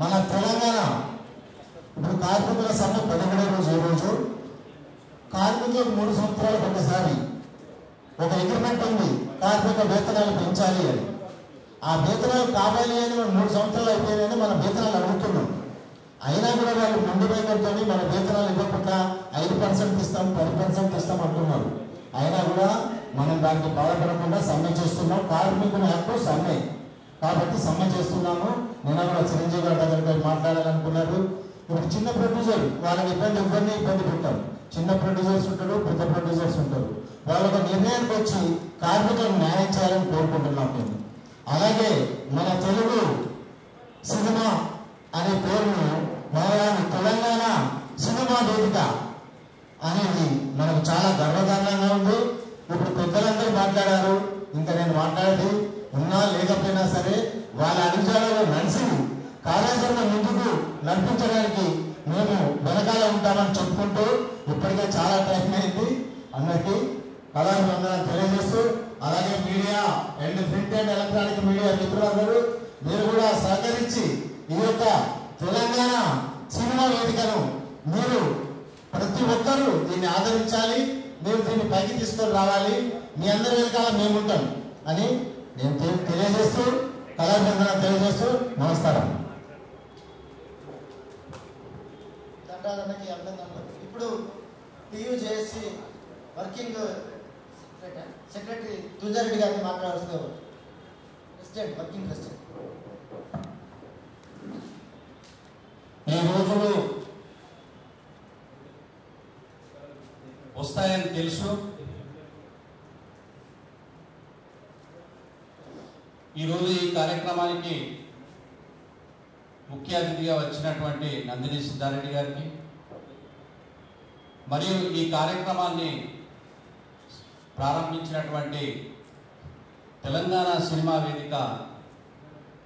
[SPEAKER 3] మన తెలంగాణ ఇప్పుడు కార్మికుల సమ్మె 17వ రోజు ఈ రోజు. కార్మికులకు 3 సంవత్సరాలకు ఒకసారి ఒక అగ్రిమెంట్ ఉంది, కార్మిక వేతనాలు పెంచాలి అని. ఆ వేతనాలు కావాలి అని మనం 3 సంవత్సరాలు అయిపోయాయని మన వేతనాలు అడుగుతున్నాం. అయినా కూడా వాళ్ళు ముందు వైఖరితో మన వేతనాలు ఇవ్వకుండా 5% ఇస్తాం, 10% ఇస్తాం అంటున్నారు. అయినా కూడా మనం దానికి బాధపడకుండా సమ్మె చేస్తున్నాం. కార్మికుల హక్కు సమ్మె కాబట్టి సమ్మె చేస్తున్నాము. నిన్న కూడా చిరంజీవి గారి దగ్గరికి మాట్లాడాలనుకున్నారు. ఇప్పుడు చిన్న ప్రొడ్యూసర్ వాళ్ళకి ఎవరిని ఇబ్బంది పెట్టారు. చిన్న ప్రొడ్యూసర్స్ ఉంటారు, పెద్ద ప్రొడ్యూసర్స్ ఉంటారు. వాళ్ళొక నిర్ణయానికి వచ్చి కార్మికులకు న్యాయం చేయాలని కోరుకుంటున్నాం నేను. అలాగే మన తెలుగు సినిమా అనే పేరును తెలంగాణ సినిమా వేదిక అనేది మనకు చాలా గర్వకారణంగా ఉంది. ఇప్పుడు పెద్దలందరూ మాట్లాడారు, ఇంకా నేను మాట్లాడేది ఉన్నా లేకపోయినా సరే వాళ్ళ అడుగుజాడలో నడిచి కార్యాచరణ ముందుకు నడిపించడానికి మేము వెనకాల ఉంటామని చెప్పుకుంటూ ఇప్పటికే చాలా టైం అయింది. అందరికీ కళాభివందనాలు తెలియజేస్తూ, అలాగే media and print and electronic media మిత్రులందరూ మీరు కూడా సహకరించి ఈ యొక్క తెలంగాణ సినిమా వేదికను మీరు ప్రతి ఒక్కరూ దీన్ని ఆదరించాలి, మీరు దీన్ని పైకి తీసుకొని రావాలి, మీ అందరి వెనకాల మేముంటాం అని నేను తెలియజేస్తూ కళాభివందనాలు తెలియజేస్తూ నమస్కారం.
[SPEAKER 2] దండాలకి అభినందనలు. ఇప్పుడు TUJSC వర్కింగ్ సెక్రటరీ తులజారెడ్డి గారిని మాట్లాడాల్సిన ప్రెసిడెంట్, వర్కింగ్ ప్రెసిడెంట్.
[SPEAKER 4] ఈ రోజులు వస్తాయని తెలుసు. ఈరోజు ఈ కార్యక్రమానికి ముఖ్య అతిథిగా వచ్చినటువంటి నందిని సిద్ధారెడ్డి గారికి, మరియు ఈ కార్యక్రమాన్ని ప్రారంభించినటువంటి తెలంగాణ సినిమా వేదిక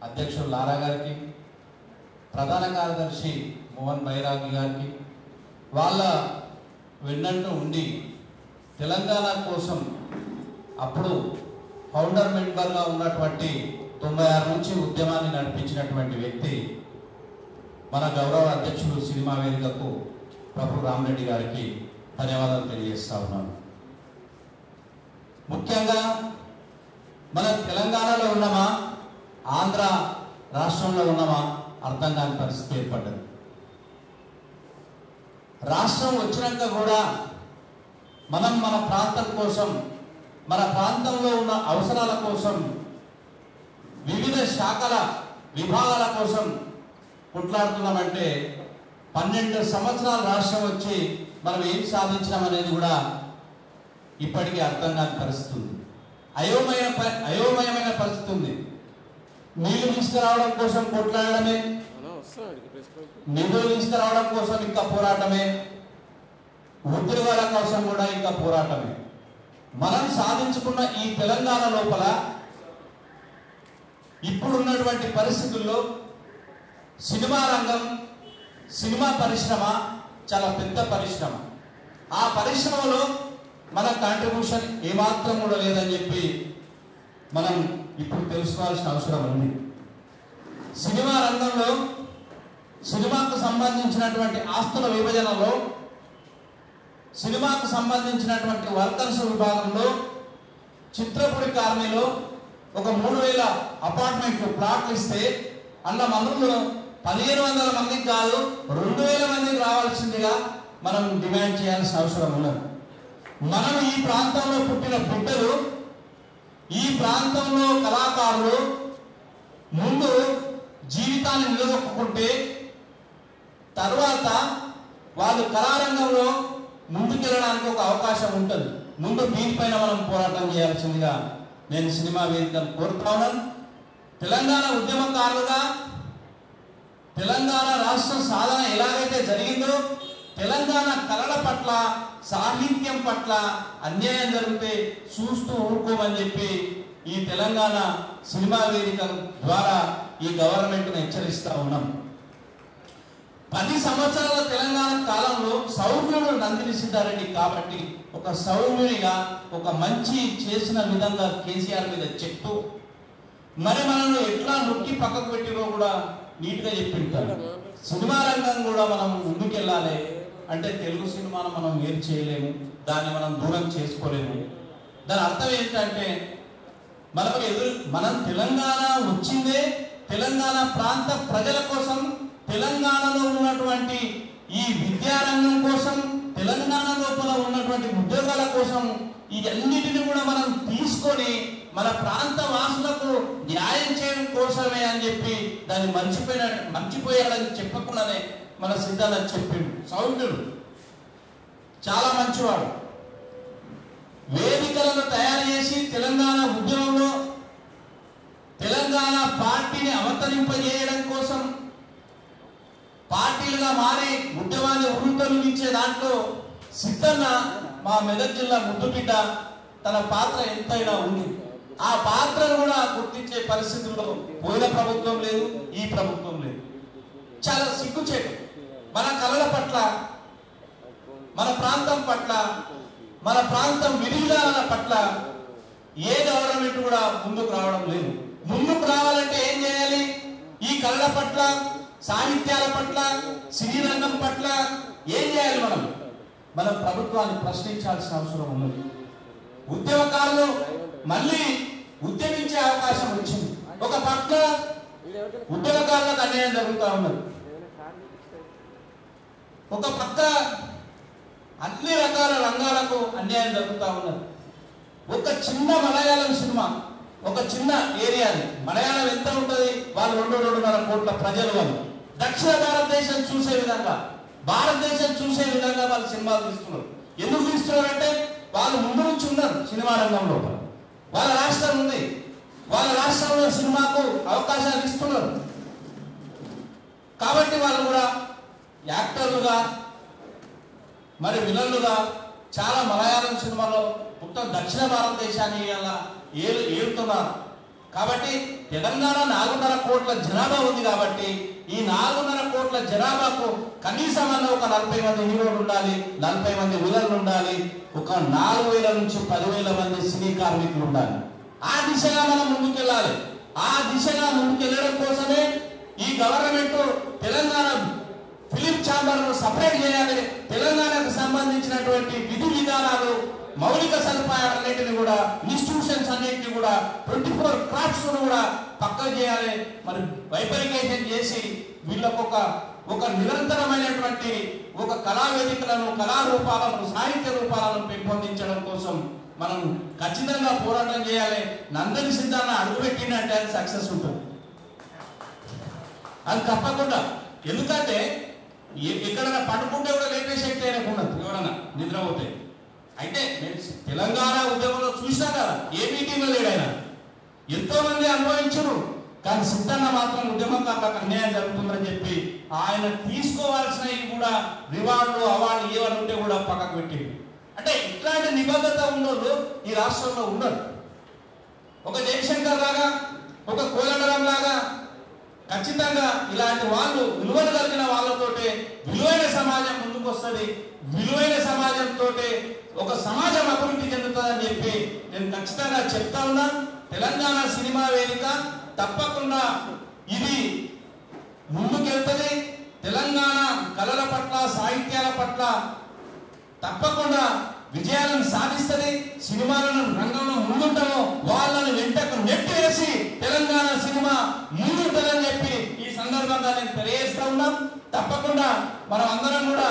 [SPEAKER 4] అధ్యక్షుడు లారా గారికి, ప్రధాన కార్యదర్శి మోహన్ బైరాగి గారికి, వాళ్ళ వెన్నంటూ ఉండి తెలంగాణ కోసం అప్పుడు ఫౌండర్ మెంబర్గా ఉన్నటువంటి 96 నుంచి ఉద్యమాన్ని నడిపించినటువంటి వ్యక్తి మన గౌరవ అధ్యక్షుడు సినిమా వేదికకు ప్రభు రామరెడ్డి గారికి ధన్యవాదాలు తెలియజేస్తా ఉన్నాను. ముఖ్యంగా మనం తెలంగాణలో ఉన్నామా ఆంధ్ర రాష్ట్రంలో ఉన్నామా అర్థం కాని పరిస్థితి ఏర్పడ్డది. రాష్ట్రం వచ్చినాక కూడా మనం మన ప్రాంతం కోసం, మన ప్రాంతంలో ఉన్న అవసరాల కోసం, వివిధ శాఖల విభాగాల కోసం కొట్లాడుతున్నామంటే 12 సంవత్సరాల రాష్ట్రం వచ్చి మనం ఏం సాధించడం అనేది కూడా ఇప్పటికీ అర్థం కాని పరిస్థితి ఉంది. అయోమయమైన పరిస్థితి ఉంది. నీళ్లు తీసుకురావడం కోసం కొట్లాడమే, నిధులు తీసుకురావడం కోసం ఇంకా పోరాటమే, ఉద్యోగాల కోసం కూడా ఇంకా పోరాటమే. మనం సాధించుకున్న ఈ తెలంగాణ లోపల ఇప్పుడున్నటువంటి పరిస్థితుల్లో సినిమా రంగం, సినిమా పరిశ్రమ చాలా పెద్ద పరిశ్రమ. ఆ పరిశ్రమలో మన కాంట్రిబ్యూషన్ ఏమాత్రం కూడా లేదని చెప్పి మనం ఇప్పుడు తెలుసుకోవాల్సిన అవసరం ఉంది. సినిమా రంగంలో సినిమాకు సంబంధించినటువంటి ఆస్తుల విభజనలో, సినిమాకు సంబంధించినటువంటి వర్కర్స్ విభాగంలో, చిత్రపురి కాలనీలో ఒక 3000 అపార్ట్మెంట్లు ప్లాట్లు ఇస్తే అన్న మందులు 1500 మందికి కాదు 2000 మందికి రావాల్సిందిగా మనం డిమాండ్ చేయాల్సిన అవసరం ఉన్నది. మనం ఈ ప్రాంతంలో పుట్టిన బిడ్డలు, ఈ ప్రాంతంలో కళాకారులు ముందు జీవితాన్ని నిలదొక్కుంటే తర్వాత వాళ్ళు కళారంగంలో ముందుకెళ్ళడానికి ఒక అవకాశం ఉంటుంది. ముందు దీనిపైన మనం పోరాటం చేయాల్సిందిగా నేను సినిమా వేదికను కోరుతా ఉన్నాను. తెలంగాణ ఉద్యమకారులుగా తెలంగాణ రాష్ట్ర సాధన ఎలాగైతే జరిగిందో, తెలంగాణ కళల పట్ల, సాహిత్యం పట్ల అన్యాయం జరిగితే చూస్తూ ఊరుకోమని చెప్పి ఈ తెలంగాణ సినిమా వేదిక ద్వారా ఈ గవర్నమెంట్ను హెచ్చరిస్తూ ఉన్నాం. 10 సంవత్సరాల తెలంగాణ కాలంలో సౌమ్యుడు నందిని సిద్ధారెడ్డి కాబట్టి ఒక సౌమ్యునిగా ఒక మంచి చేసిన విధంగా కేసీఆర్ మీద చెప్తూ మరి మనల్ని ఎట్లా నొక్కి పక్కకు పెట్టినో కూడా నీట్గా చెప్పింటారు. సినిమా రంగం కూడా మనం ముందుకెళ్ళాలి అంటే తెలుగు సినిమాను మనం వేరు చేయలేము, దాన్ని మనం దూరం చేసుకోలేము. దాని అర్థం ఏంటంటే మనం తెలంగాణ వచ్చిందే తెలంగాణ ప్రాంత ప్రజల కోసం, తెలంగాణలో ఉన్నటువంటి ఈ విద్యారంగం కోసం, తెలంగాణ లోపల ఉన్నటువంటి ఉద్యోగాల కోసం, ఈ అన్నిటిని కూడా మనం తీసుకొని మన ప్రాంత వాసులకు న్యాయం చేయడం కోసమే అని చెప్పి దాన్ని మర్చిపోయాడని చెప్పకుండానే మన సిద్ధార్థ చెప్పిండు. సౌమ్యుడు చాలా మంచివాడు. వేదికలను తయారు చేసి తెలంగాణ ఉద్యమంలో తెలంగాణ పార్టీని అవతరింపజేయడం కోసం పార్టీలుగా మారి ఉద్యమాన్ని ఉరుతలుగించే దాంట్లో సిద్ధన్న మా మెదక్ జిల్లా ముద్దుబిడ్డ తన పాత్ర ఎంతైనా ఉంది. ఆ పాత్రను కూడా గుర్తించే పరిస్థితుల్లో పోయిన ప్రభుత్వం లేదు, ఈ ప్రభుత్వం లేదు. చాలా సిగ్గుచేటు. మన కళల పట్ల, మన ప్రాంతం పట్ల, మన ప్రాంతం విధానాల పట్ల ఏ గవర్నమెంట్ కూడా ముందుకు రావడం లేదు. ముందుకు రావాలంటే ఏం చేయాలి? ఈ కళల పట్ల, సాహిత్యాల పట్ల, సినీ రంగం పట్ల ఏం చేయాలి? మన ప్రభుత్వాన్ని ప్రశ్నించాల్సిన అవసరం ఉన్నది. ఉద్యమకారులు మళ్ళీ ఉద్యమించే అవకాశం వచ్చింది. ఒక పక్క ఉద్యమకారులకు అన్యాయం జరుగుతూ ఉన్నది, ఒక పక్క అన్ని రకాల రంగాలకు అన్యాయం జరుగుతూ ఉన్నది. ఒక చిన్న మలయాళం సినిమా, ఒక చిన్న ఏరియాని, మలయాళం ఎంత ఉంటుంది? వాళ్ళు 2-2.5 కోట్ల ప్రజలు. వాళ్ళు దక్షిణ భారతదేశం చూసే విధంగా, భారతదేశం చూసే విధంగా వాళ్ళు సినిమాలు తీస్తున్నారు. ఎందుకు తీస్తున్నారంటే వాళ్ళు ముందు నుంచి ఉన్నారు సినిమా రంగంలో. వాళ్ళ రాష్ట్రం ఉంది, వాళ్ళ రాష్ట్రంలో సినిమాకు అవకాశాలు ఇస్తున్నారు కాబట్టి వాళ్ళు కూడా యాక్టర్లుగా మరి విలన్లుగా చాలా మలయాళం సినిమాలో మొత్తం దక్షిణ భారతదేశాన్ని ఏలుతున్నారు. కాబట్టి తెలంగాణ 4.5 కోట్ల జనాభా ఉంది కాబట్టి ఈ 4.5 కోట్ల జనాభాకు కనీసం ఒక 40 మంది హీరోలు ఉండాలి, 40 మంది విలన్లు ఉండాలి, ఒక 4,000 నుంచి 10,000 మంది సినీ కార్మికులు ఉండాలి. ఆ దిశగా మనం ముందుకెళ్ళాలి. ఆ దిశగా ముందుకెళ్ళడం కోసమే ఈ గవర్నమెంట్ తెలంగాణ ఫిలిం ఛాంబర్ను సపరేట్ చేయాలి. తెలంగాణకు సంబంధించినటువంటి విధి విధానాలు మౌలిక సదుపాయాలన్నింటినీ కూడా ఇన్స్టిట్యూషన్స్ అన్నింటినీ కూడా 24 క్రాఫ్ట్స్ కూడా పక్కన చేయాలి. మరి వైపరీకేషన్ చేసి వీళ్ళకు ఒక నిరంతరమైనటువంటి ఒక కళావేదికలను, కళారూపాలను, సాహిత్య రూపాలను పెంపొందించడం కోసం మనం ఖచ్చితంగా పోరాటం చేయాలి. నందని సిద్ధాన్ని అడుగుపెట్టినట్టే అది సక్సెస్ ఉంటుంది, అది తప్పకుండా. ఎందుకంటే ఎక్కడైనా పడుకుంటే కూడా లేపే శక్తి అయినా ఉండదు, ఎవరన్నా నిద్రపోతే. అయితే నేను తెలంగాణ ఉద్యమంలో చూసినా కదా, ఏ మీటింగ్లో లేడైనా ఎంతో మంది అనుభవించరు, కానీ సిద్ధన్న మాత్రం ఉద్యమకారులకు అన్యాయం జరుగుతుందని చెప్పి ఆయన తీసుకోవాల్సినవి కూడా రివార్డులు, అవార్డులు ఏమని ఉంటే కూడా పక్కకు పెట్టింది. అంటే ఇట్లాంటి నిబద్ధత ఉన్నోళ్ళు ఈ రాష్ట్రంలో ఉండరు. ఒక జయశంకర్ లాగా, ఒక కోదండరాం లాగా ఖచ్చితంగా ఇలాంటి వాళ్ళు విలువలు కలిగిన వాళ్ళతోటే విలువైన సమాజం ముందుకు వస్తుంది. విలువైన సమాజంతో ఒక సమాజం అభివృద్ధి చెందుతుందని చెప్పి నేను ఖచ్చితంగా చెప్తా ఉన్నా. తెలంగాణ సినిమా వేదిక తప్పకుండా ఇది ముందుకెళ్తుంది. తెలంగాణ కళల పట్ల, సాహిత్యాల పట్ల తప్పకుండా విజయాలను సాధిస్తుంది. సినిమాలను రంగంలో ముందుంటామో వాళ్ళని వెంటకు నెట్టివేసి తెలంగాణ సినిమా ముందుంటుందని చెప్పి ఈ సందర్భంగా నేను తెలియజేస్తా ఉన్నాం. తప్పకుండా మనం అందరం కూడా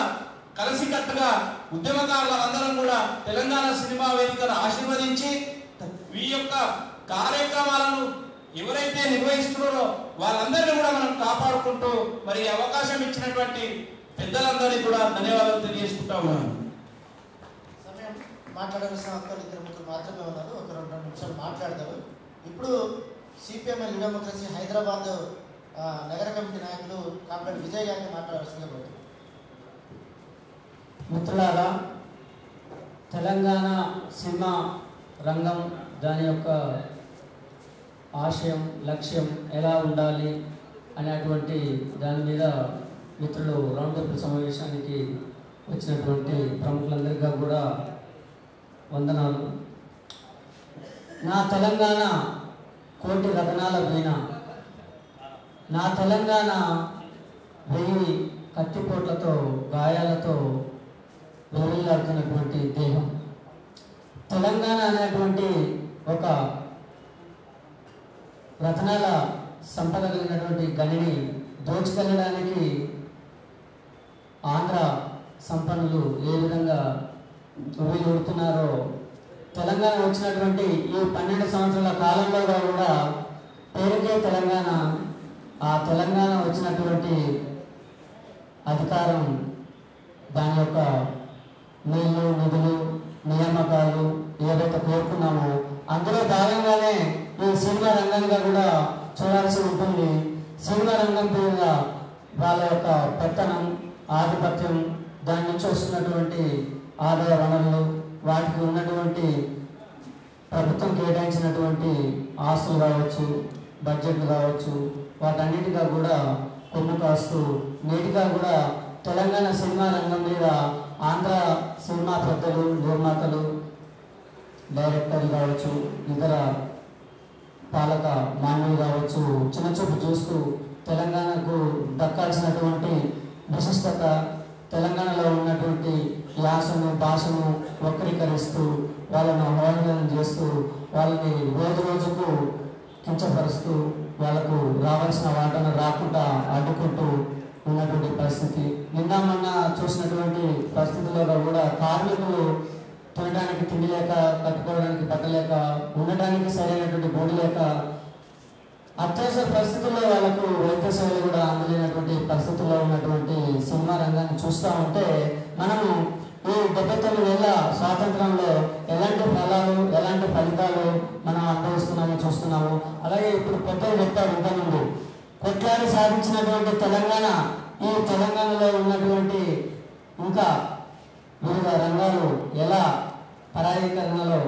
[SPEAKER 4] కలిసికట్టుగా ఉద్యమకారులందరం కూడా తెలంగాణ సినిమా వేదికను ఆశీర్వదించి ఈ యొక్క కార్యక్రమాలను ఎవరైతే నిర్వహిస్తున్నారో వాళ్ళందరినీ కూడా మనం కాపాడుకుంటూ మరి అవకాశం ఇచ్చినటువంటి పెద్దలందరికీ కూడా ధన్యవాదాలు తెలియజేసుకుంటా ఉన్నాను.
[SPEAKER 2] సమయం మాట్లాడాల్సిన అక్కలు 2-3 మాత్రమే ఉన్నారు, ఒక 2 నిమిషాలు మాట్లాడతారు. ఇప్పుడు సిపిఎంఎల్ డెమోక్రసీ హైదరాబాద్ నగర కమిటీ నాయకులు కామ్రేడ్ విజయ్ గారిని మాట్లాడాల్సిందే కోరుతున్నాను.
[SPEAKER 5] మిత్రులారా, తెలంగాణ సినిమా రంగం దాని యొక్క ఆశయం, లక్ష్యం ఎలా ఉండాలి అనేటువంటి దాని మీద మిత్రులు రౌండ్ టేబుల్ సమావేశానికి వచ్చినటువంటి ప్రముఖులందరికీ కూడా వందనాలు. నా తెలంగాణ కోటి రతనాల వీణ, నా తెలంగాణ 1000 కత్తిపోట్లతో, గాయాలతో వెలువలాడుతున్నటువంటి దేహం. తెలంగాణ అనేటువంటి ఒక రతనాల సంపద కలిగినటువంటి గనిని దోచుకెళ్ళడానికి ఆంధ్ర సంపన్నులు ఏ విధంగా ఉడుతున్నారో, తెలంగాణ వచ్చినటువంటి ఈ 12 సంవత్సరాల కాలంలో కూడా పేరుకే తెలంగాణ, ఆ తెలంగాణ వచ్చినటువంటి అధికారం, దాని యొక్క నీళ్లు, నిధులు, నియామకాలు ఏదైతే కోరుకున్నామో అందులో భాగంగానే ఈ సినిమా రంగంగా కూడా చూడాల్సి ఉంటుంది. సినిమా రంగం మీద వాళ్ళ యొక్క పెత్తనం, ఆధిపత్యం, దాని నుంచి వస్తున్నటువంటి ఆదాయ వనరులు, వాటికి ఉన్నటువంటి ప్రభుత్వం కేటాయించినటువంటి ఆస్తులు కావచ్చు, బడ్జెట్లు కావచ్చు, వాటన్నిటిగా కూడా కొమ్ము కాస్తూ నేటిగా కూడా తెలంగాణ సినిమా రంగం మీద ఆంధ్ర సినిమా పెద్దలు, నిర్మాతలు, డైరెక్టర్లు కావచ్చు, ఇతర పాలక మానవులు కావచ్చు చిన్న చూపు చూస్తూ తెలంగాణకు దక్కాల్సినటువంటి విశిష్టత, తెలంగాణలో ఉన్నటువంటి యాసను, భాషను వక్రీకరిస్తూ వాళ్ళను అవహేళన చేస్తూ వాళ్ళని రోజు రోజుకు కించపరుస్తూ వాళ్ళకు రావాల్సిన వాటను రాకుండా అడ్డుకుంటూ ఉన్నటువంటి పరిస్థితి. నిన్న మొన్న చూసినటువంటి పరిస్థితుల్లో కూడా కార్మికులు తినడానికి తిండి లేక, కట్టుకోవడానికి బట్టలేక, ఉండడానికి సరైనటువంటి బోర్డు లేక, అత్యవసర పరిస్థితుల్లో వాళ్ళకు వైద్య సేవలు కూడా అందలేనటువంటి పరిస్థితుల్లో ఉన్నటువంటి సినిమా రంగాన్ని చూస్తూ ఉంటే మనము ఈ 79 ఏళ్ల స్వాతంత్రంలో ఎలాంటి ఫలాలు, ఎలాంటి ఫలితాలు మనం అనుభవిస్తున్నామో చూస్తున్నాము. అలాగే ఇప్పుడు పెద్దలు చెప్పారు ఇంతకుముందు, కొట్లాడి సాధించినటువంటి తెలంగాణ, ఈ తెలంగాణలో ఉన్నటువంటి ఇంకా వివిధ రంగాలు ఎలా పరాయీకరణలో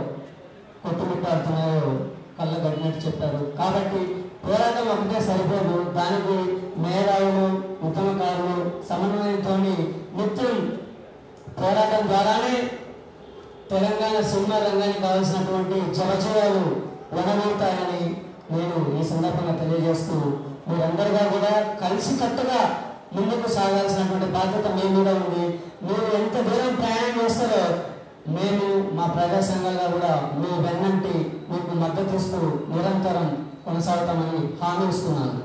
[SPEAKER 5] కొట్టుమిట్టాడుతున్నాయో కళ్ళ గడినట్టు చెప్పారు. కాబట్టి పోరాటం ఒకటే సరిపోదు, దానికి మేధావులు, ఉద్యమకారులు సమన్వయంతో నిత్యం పోరాటం ద్వారానే తెలంగాణ సినిమా రంగానికి కావాల్సినటువంటి జవజీవాలు వనమవుతాయని నేను ఈ సందర్భంగా తెలియజేస్తూ, మీరందరిగా కూడా కలిసికట్టుగా ముందుకు సాగాల్సినటువంటి బాధ్యత మీ మీద ఉంది. మీరు ఎంత దూరం ప్రయాణం చేస్తారో మేము మా ప్రజా సంఘాలుగా కూడా మీ వెన్నంటి మీకు మద్దతు ఇస్తూ నిరంతరం కొనసాగుతామని హామీ ఇస్తున్నాను.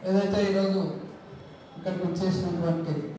[SPEAKER 6] ఏదైతే ఈరోజు ఇక్కడికి వచ్చేసినటువంటి